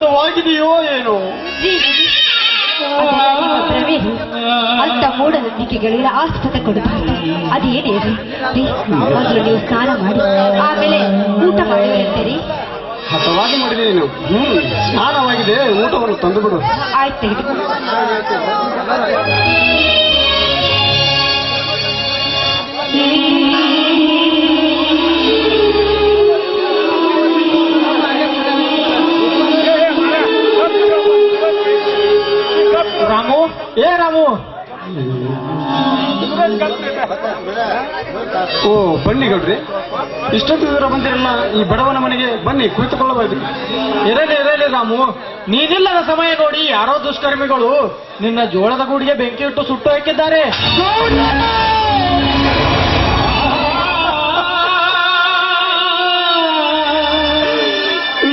ಆಗಿದೆಯೋ ಏನೋ ಅಂತ ಮೂಢನಂಬಿಕೆಗಳಿಂದ ಆಸ್ಪತ್ರೆ ಕೊಡಬಾರದು. ಅದೇನೇರಿ ಮೊದಲು ನೀವು ಸ್ನಾನ ಮಾಡಿ ಆಮೇಲೆ ಊಟ ಮಾಡಿರಿ. ಹತವಾಗಿ ಮಾಡಿದೆ ನೀನು. ಸ್ನಾನವಾಗಿದೆ, ಊಟವನ್ನು ತಂದು ಬಿಡು. ಆಯ್ತು ತೆಗೆದು. ರಾಮು, ರಾಮು, ಓ ಬನ್ನಿ ಗೌಡ್ರಿ, ಇಷ್ಟೊಂದು ದೂರ ಬಂದಿರಲ್ಲ ಈ ಬಡವನ ಮನೆಗೆ. ಬನ್ನಿ ಕುಳಿತುಕೊಳ್ಳಬಹುದು. ಇರಲಿ ರಾಮು, ನೀನಿಲ್ಲದ ಸಮಯ ನೋಡಿ ಯಾರೋ ದುಷ್ಕರ್ಮಿಗಳು ನಿನ್ನ ಜೋಳದ ಗೂಡಿಗೆ ಬೆಂಕಿ ಇಟ್ಟು ಸುಟ್ಟು ಹಾಕಿದ್ದಾರೆ.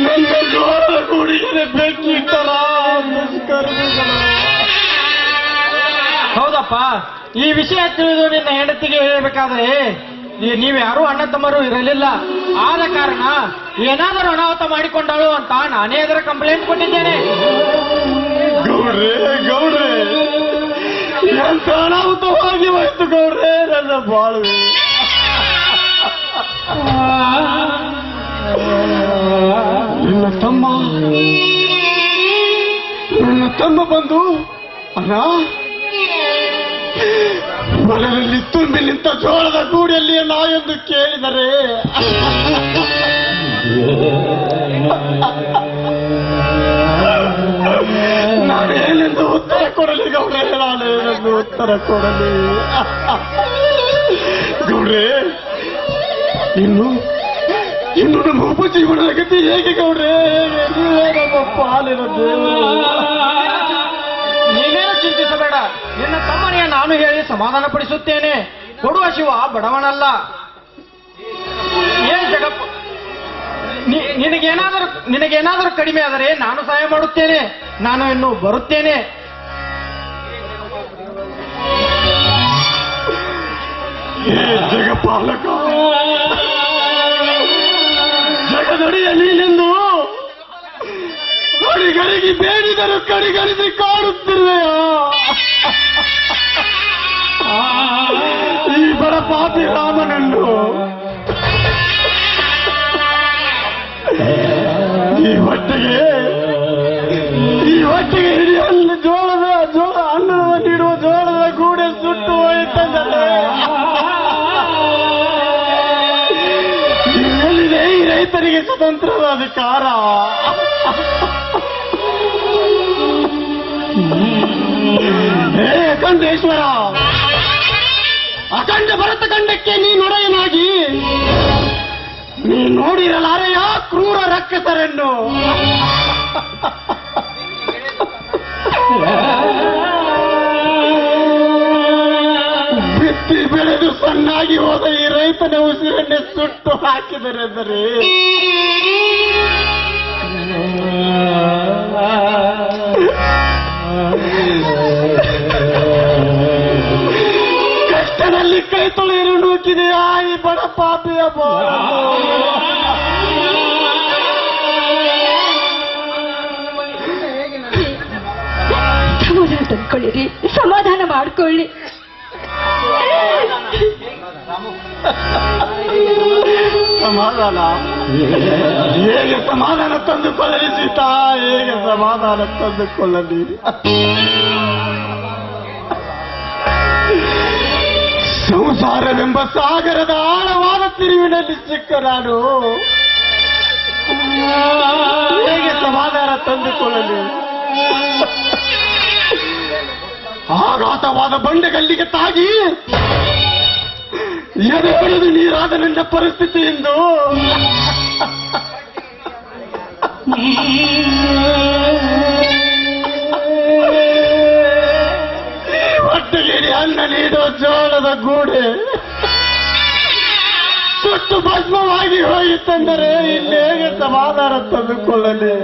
ನನ್ನ ಜೋಳದ ಗೂಡಿಗೆ ಬೆಂಕಿ ಇಟ್ಟಲ್ಲ ದುಷ್ಕರ್ಮಿಗಳು. ಹೌದಪ್ಪ, ಈ ವಿಷಯ ತಿಳಿದು ನಿನ್ನ ಹೆಂಡತಿಗೆ ಹೇಳಬೇಕಾದ್ರೆ ನೀವ್ಯಾರೂ ಅಣ್ಣ ತಮ್ಮರು ಇರಲಿಲ್ಲ. ಆದ ಕಾರಣ ಏನಾದರೂ ಅನಾಹುತ ಮಾಡಿಕೊಂಡಳು ಅಂತ ನಾನೇ ಅದರ ಕಂಪ್ಲೇಂಟ್ ಕೊಟ್ಟಿದ್ದೇನೆ. ಗೌಡ್ರೆ ಗೌಡ್ರೆ, ಎಂತ ಅನಾಹುತವಾಗಿ ಹೋಯ್ತು ಗೌಡ್ರೆ ನನ್ನ ಬಾಳುವೆ. ನನ್ನ ತಮ್ಮ ಬಂದು ಅಣ್ಣ ಹೊಲದಲ್ಲಿ ತುಂಬಿ ನಿಂತ ಜೋಳದ ಗೂಡಿಯಲ್ಲಿ ನಾ ಎಂದು ಕೇಳಿದರೆ ನಾನೇನೆಂದು ಉತ್ತರ ಕೊಡಲಿ ಗೌಡ್ರೆ, ನಾನೇನೆಂದು ಉತ್ತರ ಕೊಡಲಿ ಗೌಡ್ರೆ. ಇನ್ನು ನಮ್ಮ ಉಪಜೀವನದ ಗತಿ ಹೇಗೆ ಗೌಡ್ರೆ? ನೀವೇ ನಮ್ಮ ಪಾಲಿನ ದೇವರು. ನೀನೇನು ಚಿಂತಿಸಬೇಡ, ನಿನ್ನ ತಮ್ಮನಿಗೆ ನಾನು ಹೇಳಿ ಸಮಾಧಾನ ಪಡಿಸುತ್ತೇನೆ. ಕೊಡುವ ಶಿವ ಬಡವನಲ್ಲ. ಏನ್ ಜಗಪ್ಪ, ನಿನಗೇನಾದರೂ ಕಡಿಮೆ ಆದರೆ ನಾನು ಸಹಾಯ ಮಾಡುತ್ತೇನೆ. ನಾನು ಇನ್ನು ಬರುತ್ತೇನೆ. ಜಗಪಾಲಕ, ಜಗದಡಿಯಲ್ಲಿ ನಿಂದು ಗಡಿಗರಿಗೆ ಬೇಡಿದರು ಕಡಿಗರಿಸಿ ಕಾಡುತ್ತಿರುವೆಯಾ? ಈ ಬಡ ಪಾಪಿ ರಾಮನನ್ನು ಈ ಹೊಟ್ಟೆಗೆ ಹಿಡಿಯಲು ಜೋಳ ಅನ್ನವನ್ನು ನೀಡುವ ಜೋಳದ ಗೂಡೆ ಸುಟ್ಟು ಹೋಯಿತಂದರೆ ಎಲ್ಲಿದೆ ಈ ರೈತರಿಗೆ ಸ್ವತಂತ್ರದ ಅಧಿಕಾರ? ಹೇ ಅಖಂಡೇಶ್ವರ, ಅಖಂಡ ಭರತ ಖಂಡಕ್ಕೆ ನೀನೊಡೆಯನಾಗಿ ನೀ ನೋಡಿರಲಾರೆಯ ಕ್ರೂರ ರಕ್ಕಸರನ್ನು. ಬಿತ್ತಿ ಬೆಳೆದು ಸಣ್ಣಾಗಿ ಹೋದ ಈ ರೈತನ ಉಸಿರನ್ನೇ ಸುಟ್ಟು ಹಾಕಿದರೆಂದರೆ ಕಷ್ಟದಲ್ಲಿ ಕೈ ತೊಳೆಯಲು ನೂಕಿದೆಯಾ ಈ ಬಡ ಪಾಪಿಯ ಸಮಾಧಾನ ತಂದ್ಕೊಳ್ಳಿರಿ, ಸಮಾಧಾನ ಮಾಡ್ಕೊಳ್ಳಿ. ಸಮಾಧಾನ ಹೇಗೆ ಸಮಾಧಾನ ತಂದುಕೊಳ್ಳಲಿ ಸೀತಾ? ಹೇಗೆ ಸಮಾಧಾನ ತಂದುಕೊಳ್ಳಲಿ? ಸಂಸಾರವೆಂಬ ಸಾಗರದ ಆಳವಾದ ತಿರುವಿನಲ್ಲಿ ಸಿಕ್ಕ ನಾನು ಹೇಗೆ ಸಮಾಧಾನ ತಂದುಕೊಳ್ಳಲಿ? ಆಘಾತವಾದ ಬಂಡೆಗಲ್ಲಿಗೆ ತಾಗಿ ಎದೆ ಹೊಡೆದು ನೀರಾದ ನನ್ನ ಪರಿಸ್ಥಿತಿ ಎಂದು ಹೊಟ್ಟೆಗೇರಿ ಅನ್ನ ನೀಡುವ ಜೋಳದ ಗೂಡೆ ಸುಟ್ಟು ಭಸ್ಮವಾಗಿ ಹೋಯಿತೆಂದರೆ ಇಲ್ಲಿ ಹೇಗೆ ಸಮಾಧಾನ ತಂದುಕೊಳ್ಳಲಿ?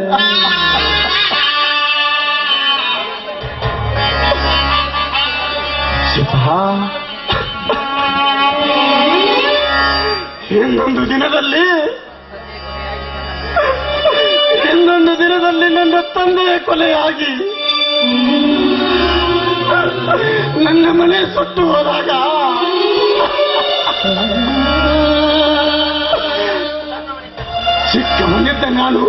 ಇನ್ನೊಂದು ದಿನದಲ್ಲಿ ಒಂದು ದಿನದಲ್ಲಿ ನನ್ನ ತಂದೆಯ ಕೊಲೆಯಾಗಿ ನನ್ನ ಮನೆ ಸುಟ್ಟು ಹೋದಾಗ ಚಿಕ್ಕವನಿದ್ದ ನಾನು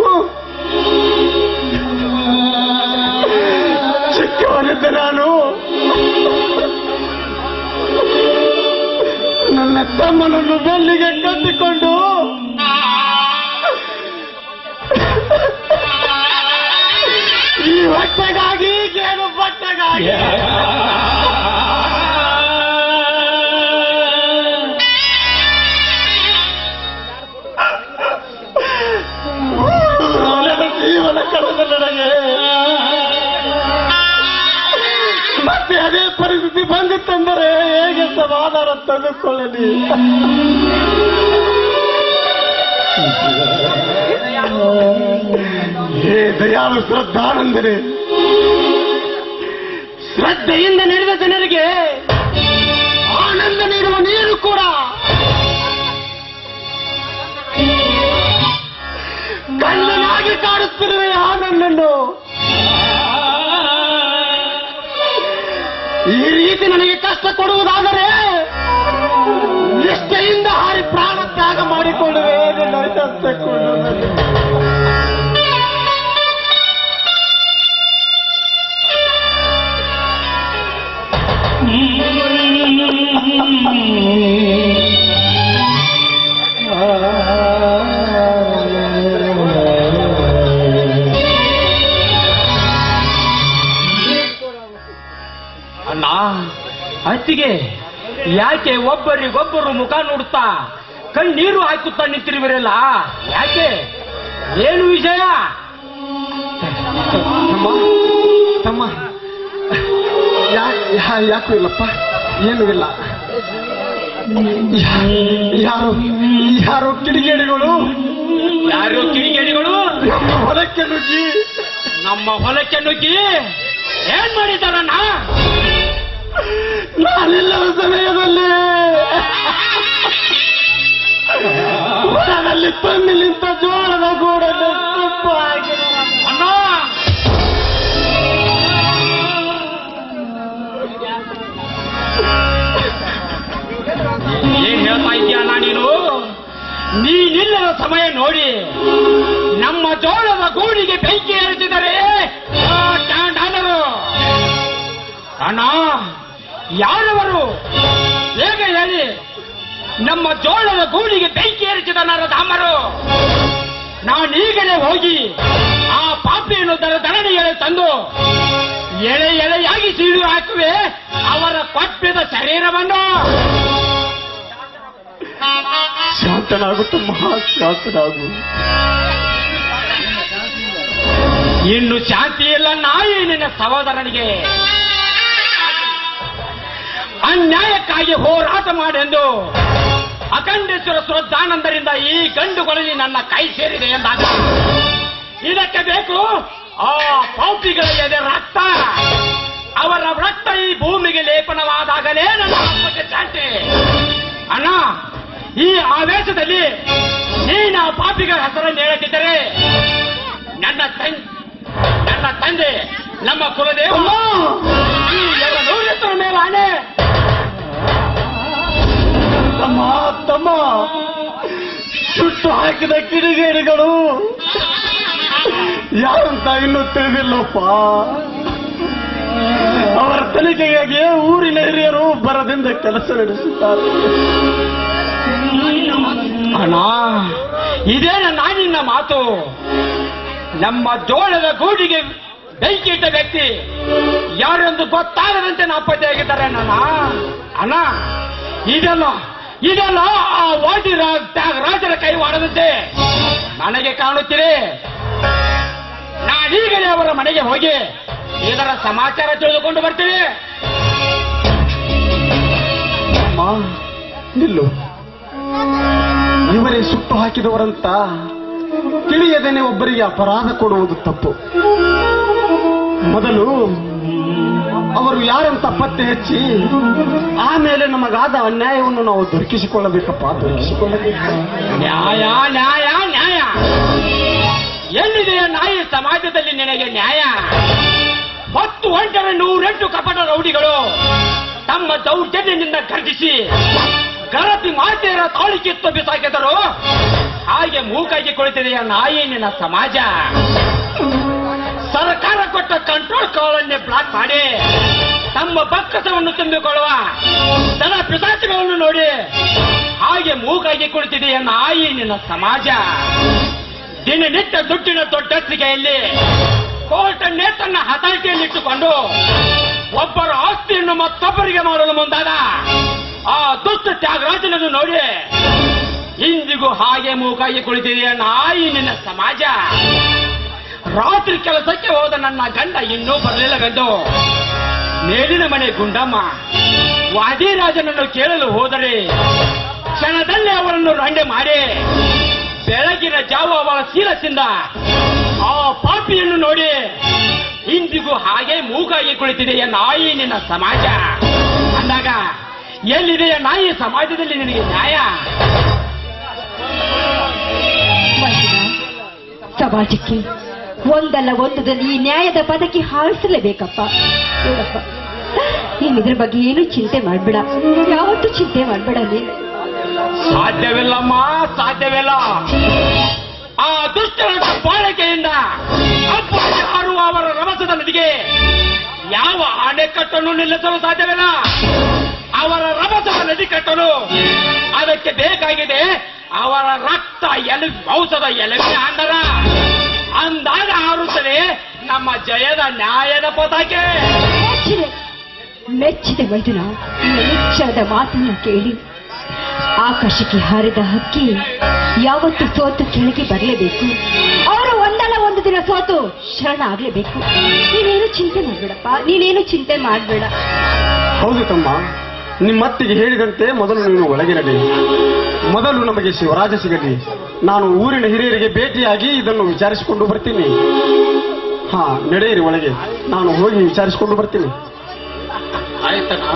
ನನ್ನ ತಮ್ಮನನ್ನು ಬೆಲ್ಲಿಗೆ ಕಟ್ಟಿಕೊಂಡು ಈ ಹೊಟ್ಟೆಗಾಗಿ ಏನು ಬಟ್ಟೆಗಾಗಿ ಜೀವನ ಕಳೆದ ನನಗೆ ಮತ್ತೆ ಅದೇ ಪರಿಸ್ಥಿತಿ ಬಂದಿತ್ತೆಂದರೆ ಹೇಗೆ ಸಮಾಧಾನ ತೆಗೆದುಕೊಳ್ಳಲಿ? ಹೇ ದಯಾಳು ಶ್ರದ್ಧಾನಂದನೆ, ಶ್ರದ್ಧೆಯಿಂದ ನಡೆದ ಜನರಿಗೆ ಆನಂದ ನೀಡುವ ನೀರು ಕೂಡ ಕಣ್ಣನಾಗಿ ಕಾಡುತ್ತಿರುವೆ ಆನಂದನ್ನು. ಈ ರೀತಿ ನನಗೆ ಕಷ್ಟ ಕೊಡುವುದಾದರೆ ನಿಷ್ಠೆಯಿಂದ ಹಾರಿ ಪ್ರಾಣ ತ್ಯಾಗ ಮಾಡಿಕೊಳ್ಳುವೆ. ಅಣ್ಣ, ಅತ್ತಿಗೆ ಯಾಕೆ ಒಬ್ಬರಿಗೊಬ್ಬರು ಮುಖ ನೋಡುತ್ತಾ ಕಣ್ಣೀರು ಹಾಕುತ್ತಾ ನಿಂತಿರುವಿರಲ್ಲ? ಯಾಕೆ? ಏನು ವಿಷಯ? ತಮ್ಮ ಯಾಕೂ ಇಲ್ಲಪ್ಪ, ಏನೂ ಇಲ್ಲ. ಯಾರೋ ಕಿಡಿಗೇಡಿಗಳು ನಮ್ಮ ಹೊಲಕ್ಕೆ ನುಗ್ಗಿ ಏನ್ ಮಾಡಿದಾರಣ್ಣ? ನಾನಿಲ್ಲದ ಸಮಯದಲ್ಲಿ ಹೊಲದಲ್ಲಿ ತಂದು ನಿಂತ ಜೋಳದ ಗೂಡನ್ನು ತುಪ್ಪ ಅಣ್ಣ, ಏನ್ ಹೇಳ್ತಾ ಇದೀಯಣ್ಣ ನೀನು? ನೀನಿಲ್ಲದ ಸಮಯ ನೋಡಿ ನಮ್ಮ ಜೋಳದ ಗೂಡಿಗೆ ಬೆಂಕಿ ಹರಿಸಿದರೆ ಅಣ್ಣ, ಯಾರವರು? ಹೇಗ ಹೇಳಿ? ನಮ್ಮ ಜೋಳದ ಗೂಡಿಗೆ ಬೆಂಕಿ ಏರಿಸಿದ ನರಧಾಮರು. ನಾನೀಗಲೇ ಹೋಗಿ ಆ ಪಾಪಿಯನ್ನು ಧರಣಿಗೆ ತಂದು ಎಳೆಯಾಗಿ ಸೀಳು ಹಾಕುವೆ ಅವರ ಕೊಪ್ಪಿದ ಶರೀರವನ್ನು. ಶಾಂತನಾಗುತ್ತ ಮಹಾಶಾಂತನಾಗು. ಇನ್ನು ಶಾಂತಿ ಇಲ್ಲ ನಾಯಿ ನಿನ್ನ ಸಹೋದರನಿಗೆ. ಅನ್ಯಾಯಕ್ಕಾಗಿ ಹೋರಾಟ ಮಾಡೆಂದು ಅಖಂಡೇಶ್ವರ ಶ್ರದ್ಧಾನಂದರಿಂದ ಈ ಗಂಡುಗಳಲ್ಲಿ ನನ್ನ ಕೈ ಸೇರಿದೆ ಎಂದಾಗ ಇದಕ್ಕೆ ಬೇಕು ಆ ಪಾಪಿಗಳ ಎದೆ ರಕ್ತ. ಅವರ ರಕ್ತ ಈ ಭೂಮಿಗೆ ಲೇಪನವಾದಾಗಲೇ ನನ್ನ ಆತ್ಮಕ್ಕೆ ಶಾಂತಿ. ಅಣ್ಣ, ಈ ಆವೇಶದಲ್ಲಿ ನೀನು ಆ ಪಾಪಿಗಳ ಹೆಸರನ್ನು ಹೇಳುತ್ತಿದ್ದರೆ ನನ್ನ ತಂದೆ, ನಮ್ಮ ಕುಲದೇವ ಈ 200 ಮೇಲೆ ಆನೆ. ತಮ್ಮ ಸುಟ್ಟು ಹಾಕಿದ ಕಿಡಿಗೇಡಿಗಳು ಯಾರಂತ ಇನ್ನೂ ತಿಳಿದಿಲ್ಲಪ್ಪ. ಅವರ ತನಿಖೆಗಾಗಿ ಊರಿನ ಹಿರಿಯರು ಬರದಿಂದ ಕೆಲಸ ನಡೆಸುತ್ತಾರೆ. ಅಣ್ಣ, ಇದೇ ನಾನಿನ್ನ ಮಾತು. ನಮ್ಮ ಜೋಳದ ಗೂಡಿಗೆ ಬೆಂಕಿ ಇಟ್ಟ ವ್ಯಕ್ತಿ ಯಾರೆಂದು ಗೊತ್ತಾಗದಂತೆ ನಾಪತ್ತೆಯಾಗಿದ್ದಾರೆ ಅಣ್ಣ. ಇದೆಲ್ಲ ಆ ವಾಟಿ ರಾಜರ ಕೈವಾಡದಂತೆ ನನಗೆ ಕಾಣುತ್ತಿದೆ. ನಾನೀಗಲೇ ಅವರ ಮನೆಗೆ ಹೋಗಿ ಇದರ ಸಮಾಚಾರ ತಿಳಿದುಕೊಂಡು ಬರ್ತೀನಿ. ನಿಲ್ಲು. ಇವರೇ ಸುಟ್ಟು ಹಾಕಿದವರಂತ ತಿಳಿಯದೇನೆ ಒಬ್ಬರಿಗೆ ಅಪರಾಧ ಕೊಡುವುದು ತಪ್ಪು. ಮೊದಲು ಅವರು ಯಾರಂತ ಪತ್ತೆ ಹಚ್ಚಿ ಆಮೇಲೆ ನಮಗಾದ ಅನ್ಯಾಯವನ್ನು ನಾವು ದೊರಕಿಸಿಕೊಳ್ಳಬೇಕಪ್ಪ, ದೊರಕಿಸಿಕೊಳ್ಳಬೇಕು. ನ್ಯಾಯ ನ್ಯಾಯ ನ್ಯಾಯ ಎಲ್ಲಿದೆಯ ನಾಯಿ ಸಮಾಜದಲ್ಲಿ ನಿನಗೆ ನ್ಯಾಯ? 10 ಒಂಟರ 108 ಕಪಟ ರೌಡಿಗಳು ತಮ್ಮ ದೌರ್ಜನ್ಯದಿಂದ ಗರ್ಜಿಸಿ ಗರತಿ ಮಾತೆಯರ ತಾಳಿ ಕಿತ್ತು ಬಿಸಾಕಿದರು. ಹಾಗೆ ಮೂಕಾಗಿ ಕುಳಿತಿದೆಯ ನಾಯಿ ನಿನ್ನ ಸಮಾಜ. ಸರ್ಕಾರ ಕೊಟ್ಟ ಕಂಟ್ರೋಲ್ ಕಾಲನ್ನೇ ಬ್ಲಾಕ್ ಮಾಡಿ ತಮ್ಮ ಬಕ್ಕಸವನ್ನು ತುಂಬಿಕೊಳ್ಳುವ ದನ ಪಿಸಾಚಿಗಳನ್ನು ನೋಡಿ ಹಾಗೆ ಮೂಕಾಗಿ ಕುಳಿತಿದೆಯ ನಾಯಿ ನಿನ್ನ ಸಮಾಜ. ದಿನನಿತ್ಯ ದುಡ್ಡಿನ ದೊಡ್ಡತ್ತಿಗೆಯಲ್ಲಿ ಕೋರ್ಟನ್ನೇ ತನ್ನ ಹತಾಟಿಯಲ್ಲಿಟ್ಟುಕೊಂಡು ಒಬ್ಬರ ಆಸ್ತಿಯನ್ನು ಮತ್ತೊಬ್ಬರಿಗೆ ಮಾಡಲು ಮುಂದಾದ ಆ ದುಷ್ಟ ತ್ಯಾಗರಾಜನನ್ನು ನೋಡಿ ಇಂದಿಗೂ ಹಾಗೆ ಮೂಕಾಗಿ ಕುಳಿತಿದೆಯ ನಾಯಿ ನಿನ್ನ ಸಮಾಜ. ರಾತ್ರಿ ಕೆಲಸಕ್ಕೆ ಹೋದ ನನ್ನ ಗಂಡ ಇನ್ನೂ ಬರಲಿಲ್ಲವೆಂದು ಮೇಲಿನ ಮನೆ ಗುಂಡಮ್ಮ ವಾದಿರಾಜನನ್ನು ಕೇಳಲು ಹೋದರೆ ಕ್ಷಣದಲ್ಲೇ ಅವರನ್ನು ರಂಡೆ ಮಾಡಿ ಬೆಳಗಿನ ಜಾವ ಅವಳ ಶೀಲದಿಂದ ಆ ಪಾಪಿಯನ್ನು ನೋಡಿ ಇಂದಿಗೂ ಹಾಗೆ ಮೂಕಾಗಿ ಕುಳಿತಿದೆಯ ನಾಯಿ ನಿನ್ನ ಸಮಾಜ. ಅಂದಾಗ ಎಲ್ಲಿದೆಯ ನಾಯಿ ಸಮಾಜದಲ್ಲಿ ನಿನಗೆ ನ್ಯಾಯ? ಸಮಾಜಕ್ಕೆ ಒಂದಲ್ಲ ಒಂದದಲ್ಲಿ ಈ ನ್ಯಾಯದ ಪದಕ್ಕೆ ಹಾರಿಸಲೇಬೇಕಪ್ಪ. ನೋಡಪ್ಪ, ನೀನ್ ಇದ್ರ ಬಗ್ಗೆ ಏನು ಚಿಂತೆ ಮಾಡ್ಬೇಡ, ಯಾವತ್ತೂ ಚಿಂತೆ ಮಾಡ್ಬೇಡ. ನೀನು ಸಾಧ್ಯವಿಲ್ಲಮ್ಮ, ಸಾಧ್ಯವಿಲ್ಲ. ಆ ದುಷ್ಟರ ಬಾಳಿಕೆಯಿಂದ ಅಬ್ಬಾಗಿ ಹಾರುವ ಅವರ ರಭಸದ ನದಿಗೆ ಯಾವ ಅಣೆಕಟ್ಟನ್ನು ನಿಲ್ಲಿಸಲು ಸಾಧ್ಯವಿಲ್ಲ. ಅವರ ರಭಸದ ನದಿ ಕಟ್ಟಲು ಅದಕ್ಕೆ ಬೇಕಾಗಿದೆ ಅವರ ರಕ್ತ ಮಾಂಸದ ಎಲುಬಿನ ಅಂದರ. ಅಂದಾಗ ಹಾರುತ್ತದೆ ನಮ್ಮ ಜಯದ ನ್ಯಾಯದ ಪತಾಕೆ. ಮೆಚ್ಚಿದೆ ಮೈದುನ, ನಿಚ್ಚಳದ ಮಾತನ್ನ ಕೇಳಿ ಆಕಾಶಕ್ಕೆ ಹಾರಿದ ಹಕ್ಕಿ ಯಾವತ್ತು ಸೋತು ಕೆಳಗೆ ಬರಲೇಬೇಕು. ಅವರು ಒಂದಲ್ಲ ಒಂದು ದಿನ ಸೋತು ಶರಣ ಆಗ್ಲೇಬೇಕು. ನೀನೇನು ಚಿಂತೆ ಮಾಡ್ಬೇಡಪ್ಪ, ನೀನೇನು ಚಿಂತೆ ಮಾಡ್ಬೇಡ. ಹೌದು ತಮ್ಮ, ನಿಮ್ಮತ್ತಿಗೆ ಹೇಳಿದಂತೆ ಮೊದಲು ನೀನು ಒಳಗೆ ನಡೆ. ಮೊದಲು ನಮಗೆ ಶಿವರಾಜ ಸಿಗಲಿ. ನಾನು ಊರಿನ ಹಿರಿಯರಿಗೆ ಭೇಟಿಯಾಗಿ ಇದನ್ನು ವಿಚಾರಿಸಿಕೊಂಡು ಬರ್ತೀನಿ. ಹಾ, ನಡೆಯಿರಿ ಒಳಗೆ, ನಾನು ಹೋಗಿ ವಿಚಾರಿಸಿಕೊಂಡು ಬರ್ತೀನಿ. ಆಯ್ತಣ್ಣ.